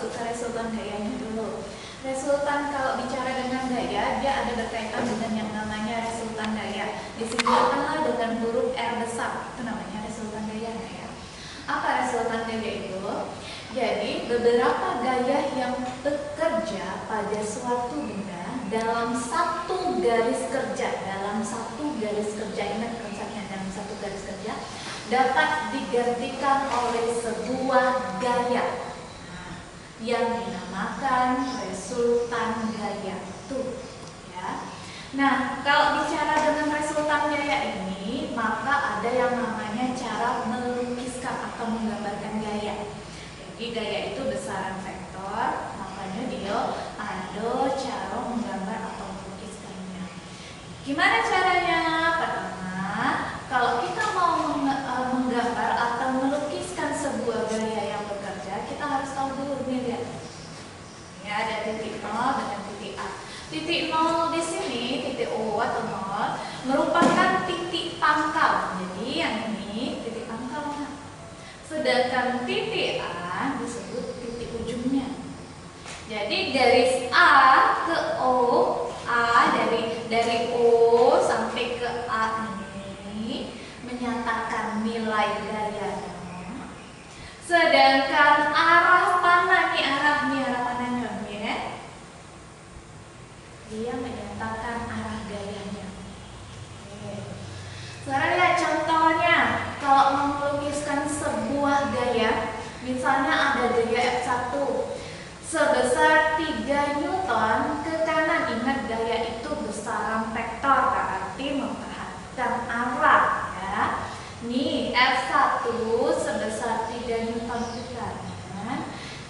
masuk ke resultan gayanya dulu. Resultan kalau bicara dengan gaya, dia ada berkaitan dengan yang namanya resultan gaya. Disebutkanlah dengan huruf R besar, itu namanya resultan gaya ya. Apa resultan gaya itu? Jadi beberapa gaya yang bekerja pada suatu benda dalam satu garis kerja, ingat konsepnya, dalam satu garis kerja dapat digantikan oleh sebuah gaya yang dinamakan resultan gaya tuh ya. Nah, kalau bicara dengan resultan gaya ini, maka ada yang namanya cara melukiskan atau menggambarkan gaya. Jadi gaya itu besaran vektor, makanya dia ada cara menggambar atau melukiskannya. Gimana caranya? Pertama, kalau kita mau menggambar atau melukiskan sebuah gaya yang bekerja, kita harus tahu dulu nih, lihat. Ya, ada titik 0 dengan titik A. Titik 0 di sini, titik O atau 0, merupakan titik pangkal. Jadi yang ini titik pangkalnya. Sedangkan titik A disebut titik ujungnya. Jadi garis A ke O, dari O sampai ke A ini menyatakan nilai gayanya. Sedangkan arah panah nih, arah panahnya ya, dia menyatakan arah gayanya. Oke. Sekarang lihat contohnya, kalau mau melukiskan sebuah gaya, misalnya ada gaya F1 sebesar 3 Newton ke kanan. Ingat gaya itu besaran vektor, berarti memperhatikan arah ya. Nih F1 sebesar 3 Newton ke kanan,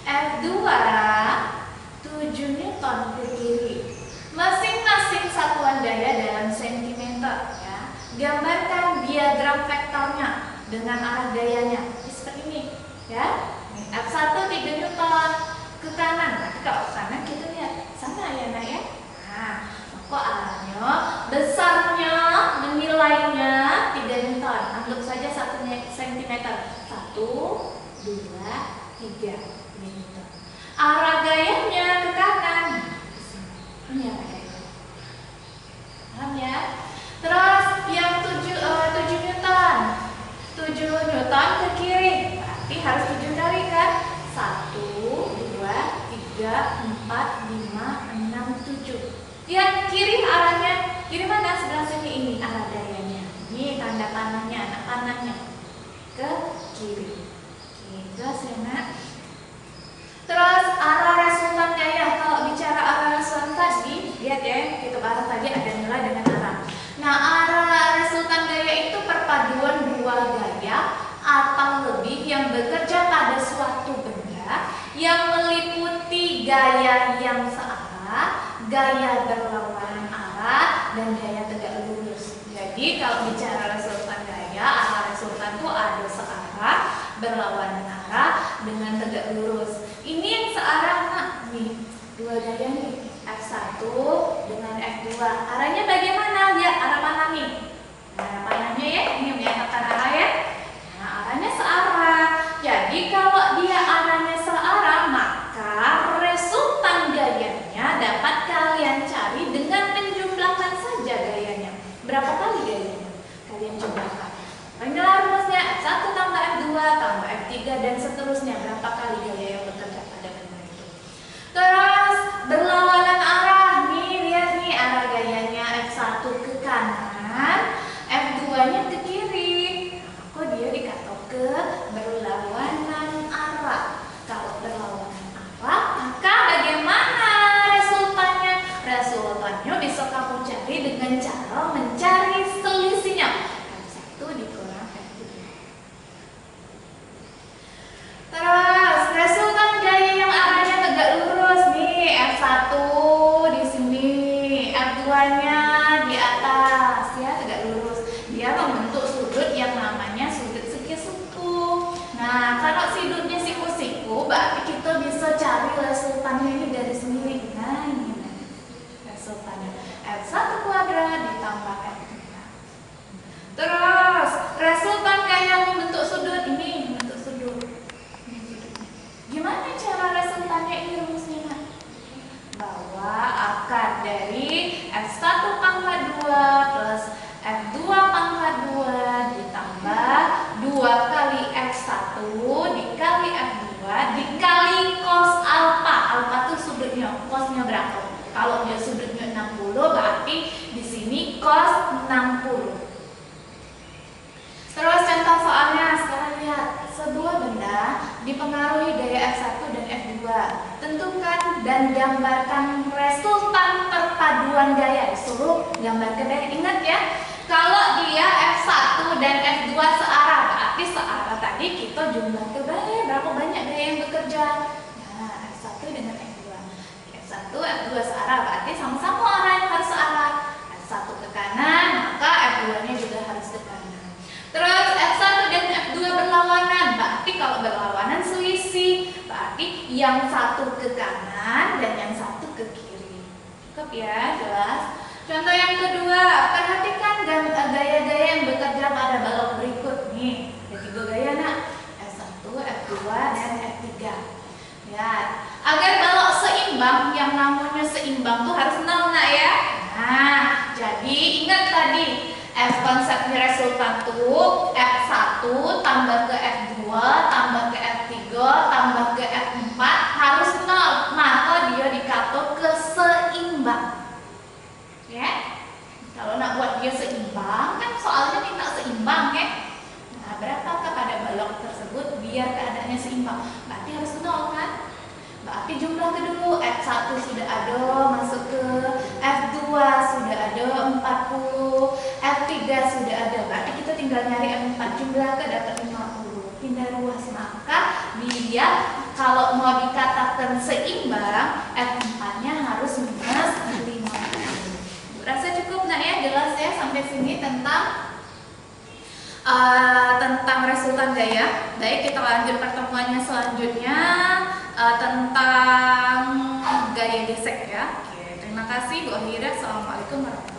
F2 7 Newton ke kiri. Masing-masing satuan gaya dalam sentimeter ya. Gambarkan diagram vektornya dengan arah gayanya seperti ini ya. F1 3 Newton ke kanan. Nanti kalau ke kanan kita lihat sana ya nak ya. Nah, maka arahnya, besarnya, menilainya 3 Newton. Anggap saja 1 cm. 1, 2, 3 Newton. Arah gayanya ke kanan. Ini arah gaya. Paham ya? Terus yang 7 Newton. 7 Newton ke kiri. Berarti harus 7 kali kan? 1, 2, 3, 4, 5, 6, 7. Yang kiri arahnya, kiri mana? Sebelah sini, ini arah gayanya. Ini tanda panahnya, anak panahnya ke kiri. Oke, jelas ya nak? Terus arah resultan gaya. Kalau bicara arah resultan tadi, lihat ya, kita arah tadi ada nilai dengan arah. Nah, arah resultan gaya itu perpaduan dua gaya atau lebih yang bekerja pada suatu benda yang meliputi gaya yang searah, gaya berlawanan arah, dan gaya tegak lurus. Jadi kalau bicara resultan gaya, arah resultan itu ada searah, berlawanan arah, dengan tegak lurus. Ini yang searah nak, nih dua gaya nih, F1 dengan F2. Arahnya bagaimana? Lihat arah panah nih. Arah panahnya ya, ini menyatakan arah ya. Nah, arahnya searah. Jadi kalau dia arahnya searah, maka resultan gayanya dapat kalian cari dengan menjumlahkan saja gayanya. Berapa kali gayanya? Kalian jumlahkan. Inilah rumusnya, F1 tambah F2 tambah F3 dan seterusnya. Berapa kali gaya yang bekerja pada benda itu. Terus berlawanan arah. Nih, lihat nih arah gayanya F1 ke kanan, F2 nya ke kiri. Aku dari F1 pangkat 2 plus F2 pangkat 2 ditambah 2 kali F1 dikali F2 dikali cos alfa. Alfa itu sudutnya, cosnya berapa? Kalau dia sudutnya 60 berarti di sini cos 60. Terus contoh soalnya, sekarang lihat, sebuah benda dipengaruhi daya F1 dan F2. Tentukan dan gambarkan resultan perpaduan daya. Disuruh gambarkan daya. Ingat ya, kalau dia F1 dan F2 searah, berarti searah tadi kita jumlah ke daya. Berapa banyak daya yang bekerja? Nah, F1 dengan F2. F1, F2 searah, berarti sama-sama arah yang harus searah. F1 ke kanan, maka F2-nya juga harus ke kanan. Terus F1 dan F2 berlawanan, berarti kalau berlawanan selisih, berarti yang satu ke kanan dan yang satu ke kiri. Cukup ya, jelas? Contoh yang kedua, perhatikan gaya-gaya yang bekerja pada balok berikut. Nih, ada 3 gaya nak, F1, F2, dan F3. Lihat, agar balok seimbang, yang namanya seimbang tuh harus 0 nak ya. Nah, jadi ingat tadi, F konsep resultan tuh F1 tambah ke F2 tambah ke F3 tambah ke F4 harus 0, maka dia dikata keseimbang. Ya, kalau nak buat dia seimbang kan soalnya minta seimbang ya. Nah, berapakah pada balok tersebut biar keadaannya seimbang? Berarti harus 0 kan? Berarti jumlah kedua F1 sudah ada masuk ke F2 sudah ada 40, F3 sudah ada. Berarti kita tinggal nyari F4 jumlah ke dapat 50. Pindah ruas, maka dia kalau mau dikatakan seimbang F4-nya harus minus 50. Rasa cukup nak ya, jelas ya sampai sini tentang resultan gaya. Baik, kita lanjut pertemuannya selanjutnya tentang gaya gesek ya. Oke, terima kasih Bu Ahira. Assalamualaikum warahmatullahi wabarakatuh.